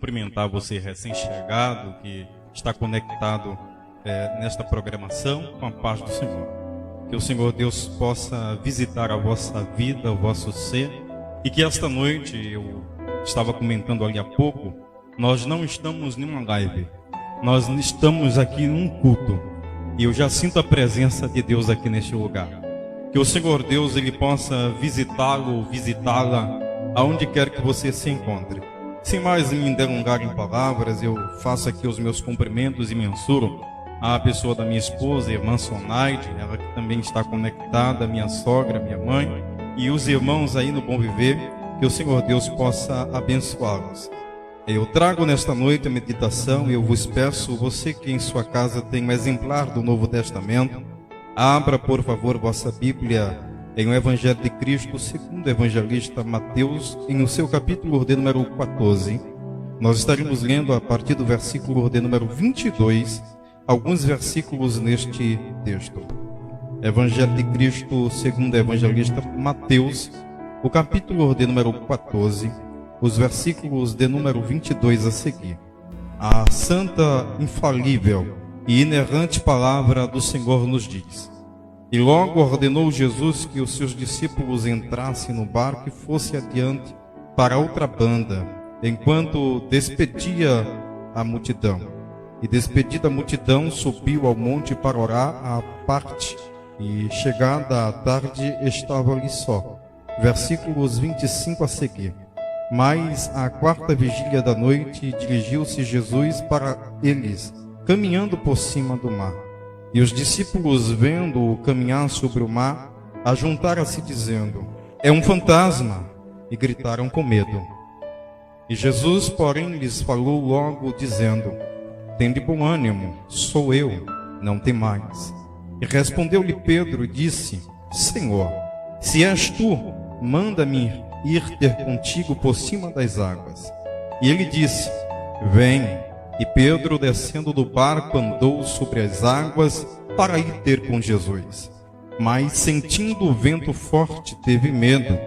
cumprimentar você recém-chegado, que está conectado nesta programação, com a paz do Senhor. Que o Senhor Deus possa visitar a vossa vida, o vosso ser, e que esta noite, eu estava comentando ali há pouco, nós não estamos em uma live, nós estamos aqui num culto, e eu já sinto a presença de Deus aqui neste lugar. Que o Senhor Deus ele possa visitá-lo, visitá-la, aonde quer que você se encontre. Sem mais me delongar em palavras, eu faço aqui os meus cumprimentos e mensuro à pessoa da minha esposa, a irmã Sonaide, ela que também está conectada, minha sogra, minha mãe, e os irmãos aí no Bom Viver, que o Senhor Deus possa abençoá-los. Eu trago nesta noite a meditação e eu vos peço, você que em sua casa tem um exemplar do Novo Testamento, abra por favor vossa Bíblia em o Evangelho de Cristo segundo o evangelista Mateus, em o seu capítulo de número 14. Nós estaremos lendo a partir do versículo de número 22, alguns versículos neste texto. Evangelho de Cristo segundo o evangelista Mateus, o capítulo de número 14, os versículos de número 22 a seguir. A santa, infalível e inerrante palavra do Senhor nos diz: E logo ordenou Jesus que os seus discípulos entrassem no barco e fosse adiante para outra banda, enquanto despedia a multidão. E despedida a multidão, subiu ao monte para orar à parte, e chegada a tarde estava ali só. Versículos 25 a seguir. Mas à quarta vigília da noite dirigiu-se Jesus para eles, caminhando por cima do mar. E os discípulos, vendo-o caminhar sobre o mar, ajuntaram-se dizendo: É um fantasma! E gritaram com medo. E Jesus, porém, lhes falou logo, dizendo: Tende bom ânimo, sou eu, não temais. E respondeu-lhe Pedro e disse: Senhor, se és tu, manda-me ir ter contigo por cima das águas. E ele disse: Vem. E Pedro, descendo do barco, andou sobre as águas para ir ter com Jesus. Mas, sentindo o vento forte, teve medo,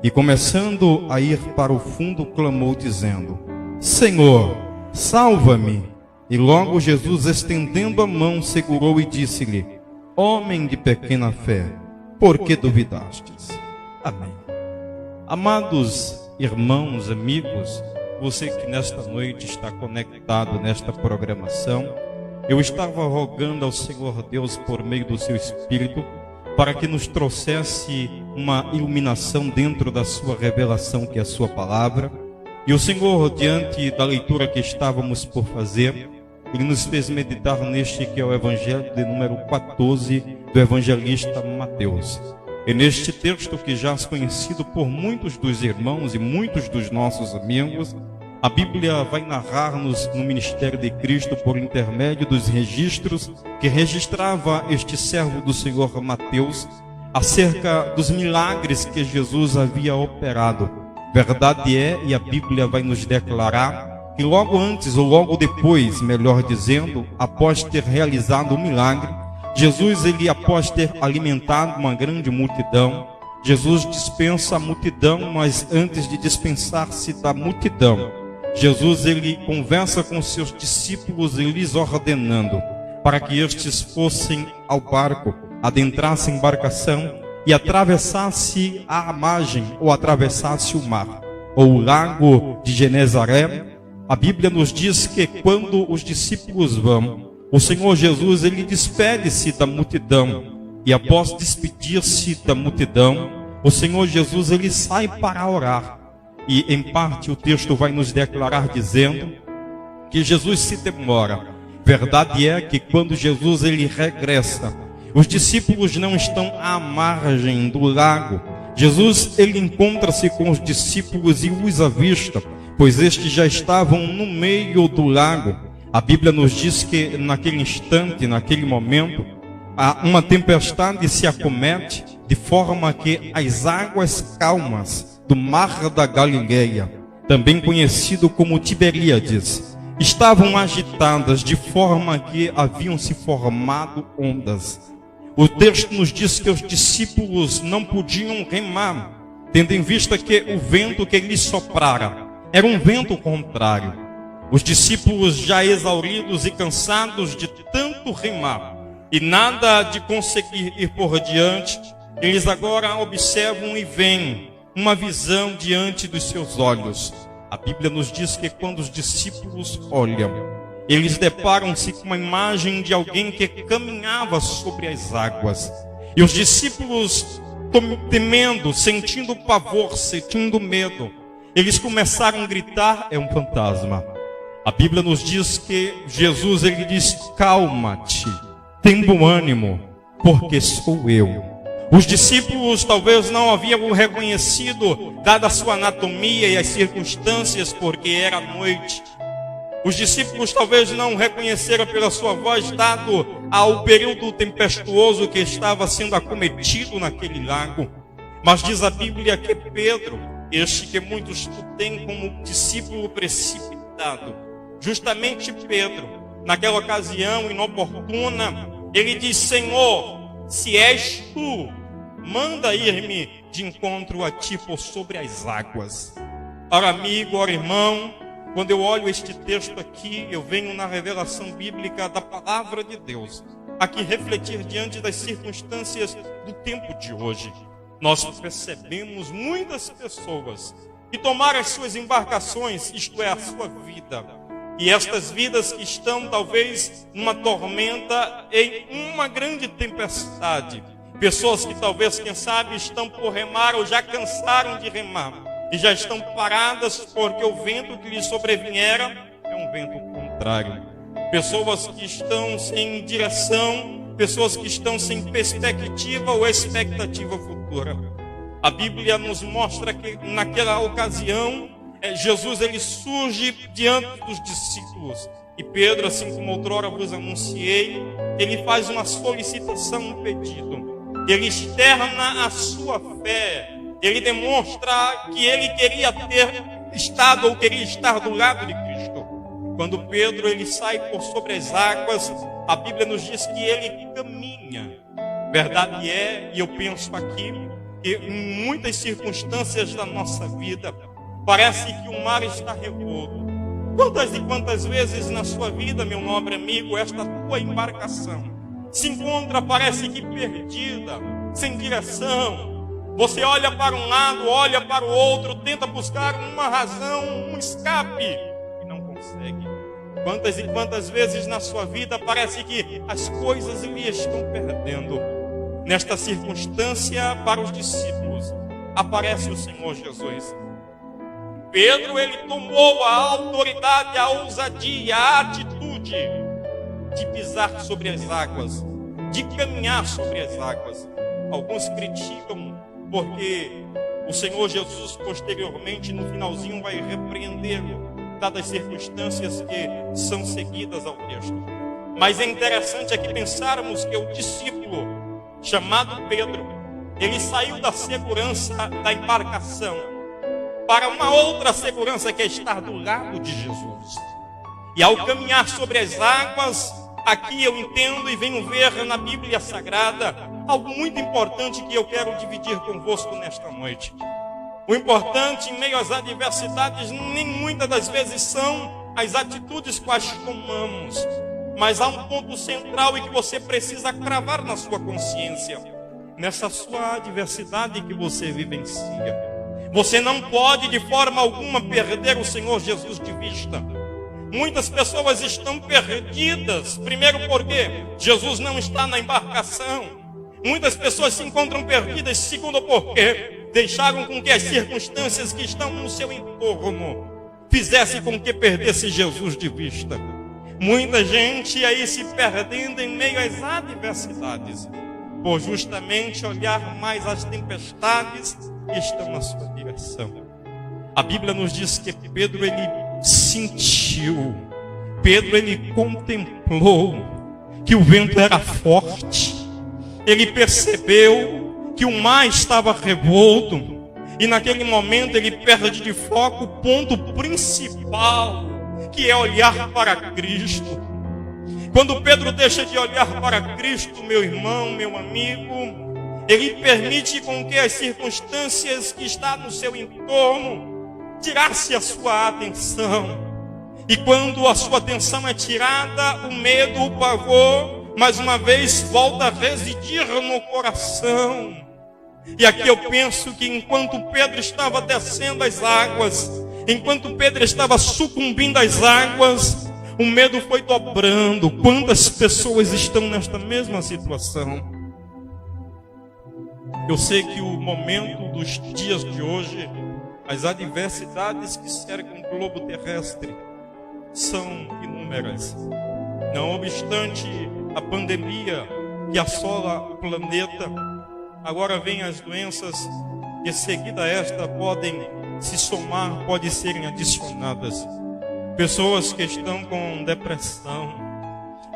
e começando a ir para o fundo, clamou, dizendo: Senhor, salva-me! E logo Jesus, estendendo a mão, segurou e disse-lhe: Homem de pequena fé, por que duvidastes? Amém. Amados irmãos, amigos, você que nesta noite está conectado nesta programação, eu estava rogando ao Senhor Deus por meio do seu Espírito para que nos trouxesse uma iluminação dentro da sua revelação, que é a sua palavra. E o Senhor, diante da leitura que estávamos por fazer, ele nos fez meditar neste que é o Evangelho de número 14 do evangelista Mateus. E neste texto que já é conhecido por muitos dos irmãos e muitos dos nossos amigos, a Bíblia vai narrar-nos no ministério de Cristo por intermédio dos registros que registrava este servo do Senhor Mateus acerca dos milagres que Jesus havia operado. Verdade é, e a Bíblia vai nos declarar, que logo antes ou logo depois, melhor dizendo, após ter realizado o milagre, Jesus, ele após ter alimentado uma grande multidão, Jesus dispensa a multidão, mas antes de dispensar-se da multidão, Jesus, ele conversa com seus discípulos e lhes ordenando para que estes fossem ao barco, adentrassem a embarcação e atravessasse a margem, ou atravessasse o mar, ou o lago de Genezaré. A Bíblia nos diz que quando os discípulos vão, o Senhor Jesus, ele despede-se da multidão, e após despedir-se da multidão, o Senhor Jesus, ele sai para orar. E em parte o texto vai nos declarar dizendo que Jesus se demora. Verdade é que quando Jesus ele regressa, os discípulos não estão à margem do lago. Jesus ele encontra-se com os discípulos e os avista, pois estes já estavam no meio do lago. A Bíblia nos diz que naquele instante, naquele momento, uma tempestade se acomete, de forma que as águas calmas do mar da Galileia, também conhecido como Tiberíades, estavam agitadas de forma que haviam se formado ondas. O texto nos diz que os discípulos não podiam remar, tendo em vista que o vento que lhes soprara era um vento contrário. Os discípulos, já exauridos e cansados de tanto remar e nada de conseguir ir por diante, eles agora observam e veem uma visão diante dos seus olhos. A Bíblia nos diz que quando os discípulos olham, eles deparam-se com uma imagem de alguém que caminhava sobre as águas. E os discípulos, temendo, sentindo pavor, sentindo medo, eles começaram a gritar: é um fantasma. A Bíblia nos diz que Jesus, ele diz: calma-te, tem bom ânimo, porque sou eu. Os discípulos talvez não haviam reconhecido, dada a sua anatomia e as circunstâncias, porque era noite. Os discípulos talvez não reconheceram pela sua voz, dado ao período tempestuoso que estava sendo acometido naquele lago. Mas diz a Bíblia que Pedro, este que muitos têm como discípulo precipitado, justamente Pedro, naquela ocasião inoportuna, ele diz: Senhor, se és tu, manda ir-me de encontro a ti por sobre as águas. Ora amigo, ora irmão, quando eu olho este texto aqui, eu venho na revelação bíblica da palavra de Deus, aqui refletir diante das circunstâncias do tempo de hoje. Nós percebemos muitas pessoas que tomaram as suas embarcações, isto é, a sua vida, e estas vidas que estão talvez numa tormenta, em uma grande tempestade. Pessoas que talvez, quem sabe, estão por remar ou já cansaram de remar e já estão paradas porque o vento que lhes sobreviera é um vento contrário. Pessoas que estão sem direção, pessoas que estão sem perspectiva ou expectativa futura. A Bíblia nos mostra que naquela ocasião Jesus, ele surge diante dos discípulos. E Pedro, assim como outrora vos anunciei, ele faz uma solicitação, um pedido. Ele externa a sua fé. Ele demonstra que ele queria ter estado ou queria estar do lado de Cristo. Quando Pedro, ele sai por sobre as águas, a Bíblia nos diz que ele caminha. Verdade é, e eu penso aqui, que em muitas circunstâncias da nossa vida, parece que o mar está revolto. Quantas e quantas vezes na sua vida, meu nobre amigo, esta tua embarcação se encontra, parece que perdida, sem direção. Você olha para um lado, olha para o outro, tenta buscar uma razão, um escape, e não consegue. Quantas e quantas vezes na sua vida parece que as coisas lhe estão perdendo. Nesta circunstância, para os discípulos, aparece o Senhor Jesus. Pedro, ele tomou a autoridade, a ousadia, a atitude de pisar sobre as águas, de caminhar sobre as águas. Alguns criticam porque o Senhor Jesus posteriormente, no finalzinho, vai repreendê-lo, dadas as circunstâncias que são seguidas ao texto. Mas é interessante aqui pensarmos que o discípulo chamado Pedro, ele saiu da segurança da embarcação para uma outra segurança, que é estar do lado de Jesus. E ao caminhar sobre as águas, aqui eu entendo e venho ver na Bíblia Sagrada algo muito importante que eu quero dividir convosco nesta noite. O importante em meio às adversidades nem muitas das vezes são as atitudes quais tomamos, mas há um ponto central em que você precisa cravar na sua consciência, nessa sua adversidade que você vivencia. Você não pode de forma alguma perder o Senhor Jesus de vista. Muitas pessoas estão perdidas, primeiro porque Jesus não está na embarcação. Muitas pessoas se encontram perdidas, segundo porque deixaram com que as circunstâncias que estão no seu entorno fizessem com que perdesse Jesus de vista. Muita gente aí se perdendo em meio às adversidades, por justamente olhar mais as tempestades que estão na sua direção. A Bíblia nos diz que Pedro, ele sentiu, Pedro, ele contemplou que o vento era forte, ele percebeu que o mar estava revolto, e naquele momento ele perde de foco o ponto principal, que é olhar para Cristo. Quando Pedro deixa de olhar para Cristo, meu irmão, meu amigo, ele permite com que as circunstâncias que estão no seu entorno tirasse a sua atenção. E quando a sua atenção é tirada, o medo, o pavor, mais uma vez volta a residir no coração. E aqui eu penso que enquanto Pedro estava descendo as águas, enquanto Pedro estava sucumbindo às águas, o medo foi dobrando. Quantas pessoas estão nesta mesma situação? Eu sei que o momento dos dias de hoje, as adversidades que cercam o globo terrestre são inúmeras. Não obstante a pandemia que assola o planeta, agora vem as doenças que, seguida a esta, podem se somar, podem serem adicionadas. Pessoas que estão com depressão,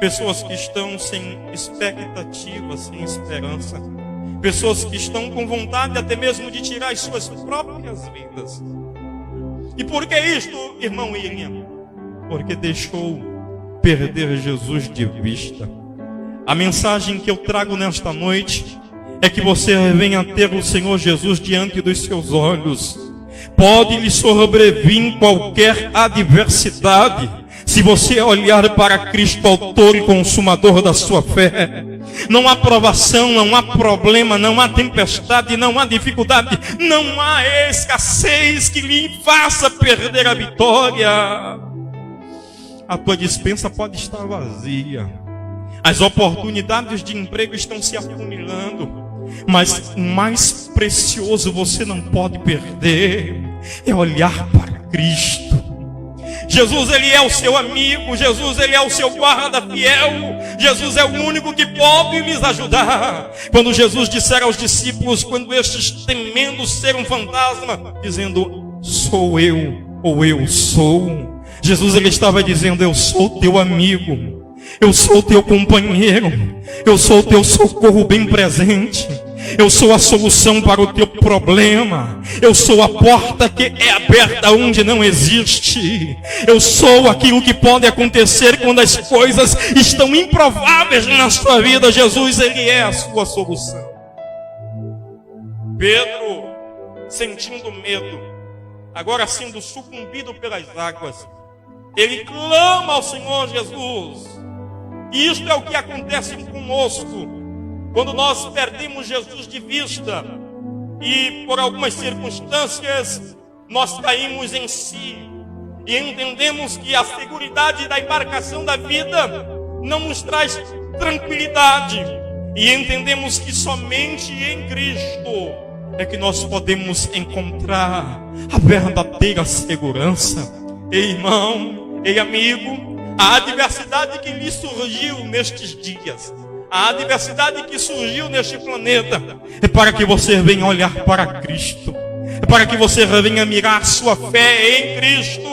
pessoas que estão sem expectativa, sem esperança, pessoas que estão com vontade até mesmo de tirar as suas próprias vidas. E por que isto, irmão William? Porque deixou perder Jesus de vista. A mensagem que eu trago nesta noite é que você venha ter o Senhor Jesus diante dos seus olhos. Pode lhe sobrevir qualquer adversidade, se você olhar para Cristo, autor e consumador da sua fé. Não há provação, não há problema, não há tempestade, não há dificuldade, não há escassez que lhe faça perder a vitória. A tua despensa pode estar vazia, as oportunidades de emprego estão se afunilando, mas o mais precioso você não pode perder, é olhar para Cristo. Jesus, ele é o seu amigo, Jesus, ele é o seu guarda fiel, Jesus é o único que pode lhes ajudar. Quando Jesus disser aos discípulos, quando estes temendo ser um fantasma, dizendo, sou eu, ou eu sou, Jesus, ele estava dizendo, eu sou teu amigo, eu sou teu companheiro, eu sou teu socorro bem presente, eu sou a solução para o teu problema, eu sou a porta que é aberta onde não existe, eu sou aquilo que pode acontecer quando as coisas estão improváveis na sua vida. Jesus, ele é a sua solução. Pedro, sentindo medo, agora sendo sucumbido pelas águas, ele clama ao Senhor Jesus. E isto é o que acontece conosco quando nós perdemos Jesus de vista e por algumas circunstâncias nós caímos em si e entendemos que a seguridade da embarcação da vida não nos traz tranquilidade e entendemos que somente em Cristo é que nós podemos encontrar a verdadeira segurança. Ei, irmão, ei, amigo, a adversidade que lhe surgiu nestes dias, a adversidade que surgiu neste planeta, é para que você venha olhar para Cristo, é para que você venha mirar sua fé em Cristo.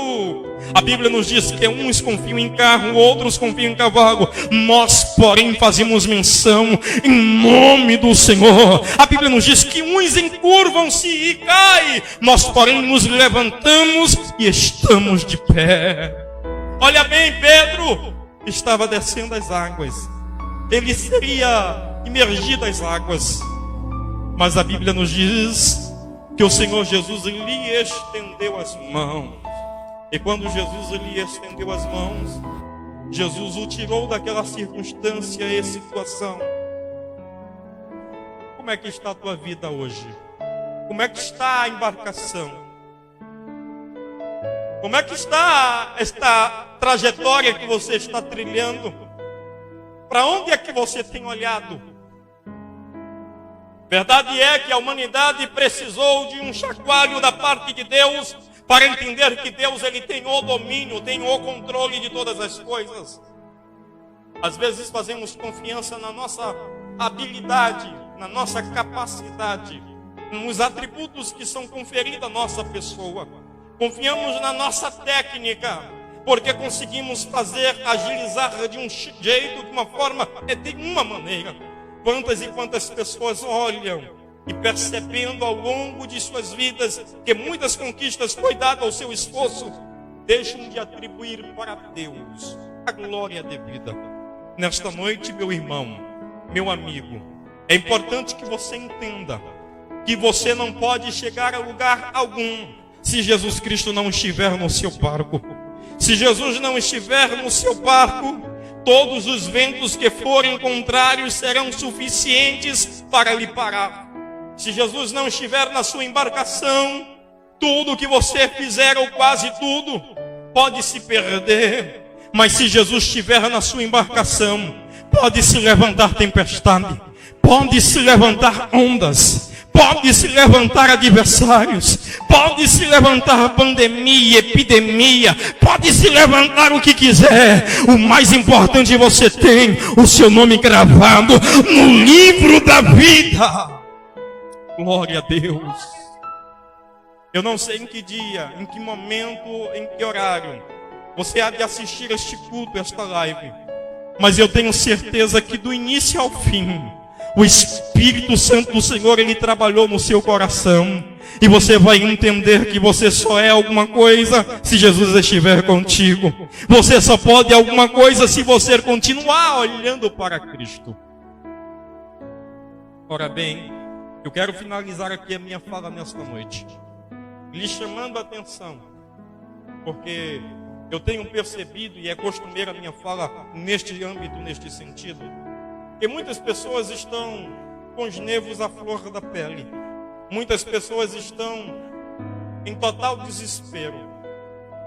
A Bíblia nos diz que uns confiam em carro, outros confiam em cavalo. Nós, porém, fazemos menção em nome do Senhor. A Bíblia nos diz que uns encurvam-se e caem. Nós, porém, nos levantamos e estamos de pé. Olha bem, Pedro estava descendo as águas. Ele seria imergido às águas. Mas a Bíblia nos diz que o Senhor Jesus lhe estendeu as mãos. E quando Jesus lhe estendeu as mãos, Jesus o tirou daquela circunstância e situação. Como é que está a tua vida hoje? Como é que está a embarcação? Como é que está esta trajetória que você está trilhando? Para onde é que você tem olhado? Verdade é que a humanidade precisou de um chacoalho da parte de Deus para entender que Deus, ele tem o domínio, tem o controle de todas as coisas. Às vezes fazemos confiança na nossa habilidade, na nossa capacidade, nos atributos que são conferidos à nossa pessoa. Confiamos na nossa técnica, porque conseguimos fazer, agilizar de um jeito, de uma forma, de uma maneira. Quantas e quantas pessoas olham e percebendo ao longo de suas vidas que muitas conquistas foi dado ao seu esforço, deixam de atribuir para Deus a glória devida. Nesta noite, meu irmão, meu amigo, é importante que você entenda que você não pode chegar a lugar algum se Jesus Cristo não estiver no seu barco. Se Jesus não estiver no seu barco, todos os ventos que forem contrários serão suficientes para lhe parar. Se Jesus não estiver na sua embarcação, tudo que você fizer, ou quase tudo, pode se perder. Mas se Jesus estiver na sua embarcação, pode se levantar tempestade, pode se levantar ondas, pode se levantar adversários, pode se levantar pandemia, epidemia, pode se levantar o que quiser. O mais importante, você tem o seu nome gravado no livro da vida. Glória a Deus. Eu não sei em que dia, em que momento, em que horário você há de assistir este culto, esta live, mas eu tenho certeza que do início ao fim, o Espírito Santo do Senhor, Ele trabalhou no seu coração. E você vai entender que você só é alguma coisa se Jesus estiver contigo. Você só pode alguma coisa se você continuar olhando para Cristo. Ora bem, eu quero finalizar aqui a minha fala nesta noite, lhe chamando a atenção, porque eu tenho percebido, e é costumeira a minha fala neste âmbito, neste sentido, que muitas pessoas estão com os nervos à flor da pele. Muitas pessoas estão em total desespero.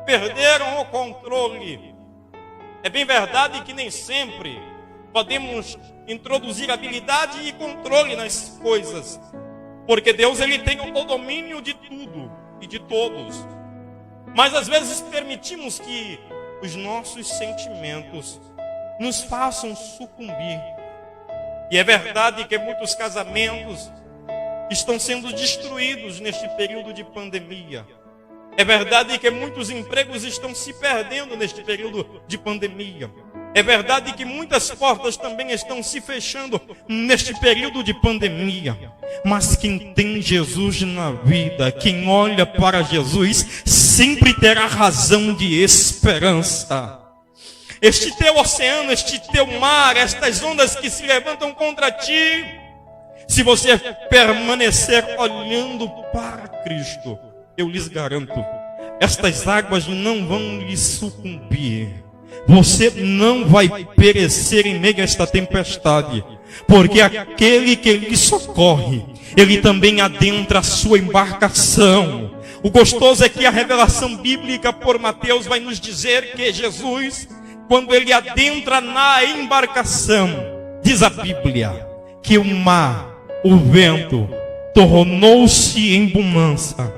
Perderam o controle. É bem verdade que nem sempre podemos introduzir habilidade e controle nas coisas, porque Deus, Ele tem o domínio de tudo e de todos. Mas às vezes permitimos que os nossos sentimentos nos façam sucumbir. E é verdade que muitos casamentos estão sendo destruídos neste período de pandemia. É verdade que muitos empregos estão se perdendo neste período de pandemia. É verdade que muitas portas também estão se fechando neste período de pandemia. Mas quem tem Jesus na vida, quem olha para Jesus, sempre terá razão de esperança. Este teu oceano, este teu mar, estas ondas que se levantam contra ti, se você permanecer olhando para Cristo, eu lhes garanto, estas águas não vão lhe sucumbir. Você não vai perecer em meio a esta tempestade, porque aquele que lhe socorre, ele também adentra a sua embarcação. O gostoso é que a revelação bíblica por Mateus vai nos dizer que Jesus, quando ele adentra na embarcação, diz a Bíblia, que o mar, o vento, tornou-se em bonança.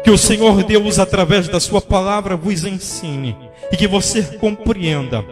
Que o Senhor Deus, através da sua palavra, vos ensine e que você compreenda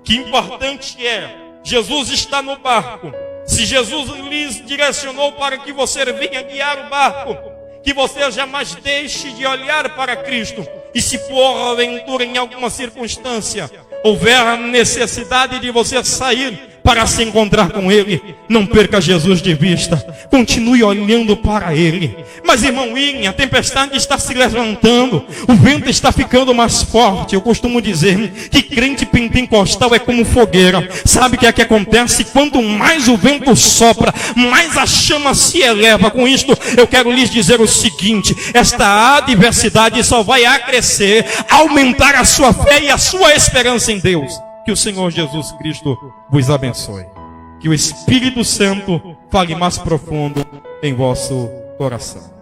que importante é, Jesus está no barco. Se Jesus lhes direcionou para que você venha guiar o barco, que você jamais deixe de olhar para Cristo. E se porventura em alguma circunstância houver a necessidade de você sair para se encontrar com Ele, não perca Jesus de vista, continue olhando para Ele. Mas irmão William, a tempestade está se levantando, o vento está ficando mais forte. Eu costumo dizer que crente pentecostal é como fogueira. Sabe o que é que acontece? Quanto mais o vento sopra, mais a chama se eleva. Com isto eu quero lhes dizer o seguinte: esta adversidade só vai acrescer, aumentar a sua fé e a sua esperança em Deus. Que o Senhor Jesus Cristo vos abençoe. Que o Espírito Santo fale mais profundo em vosso coração.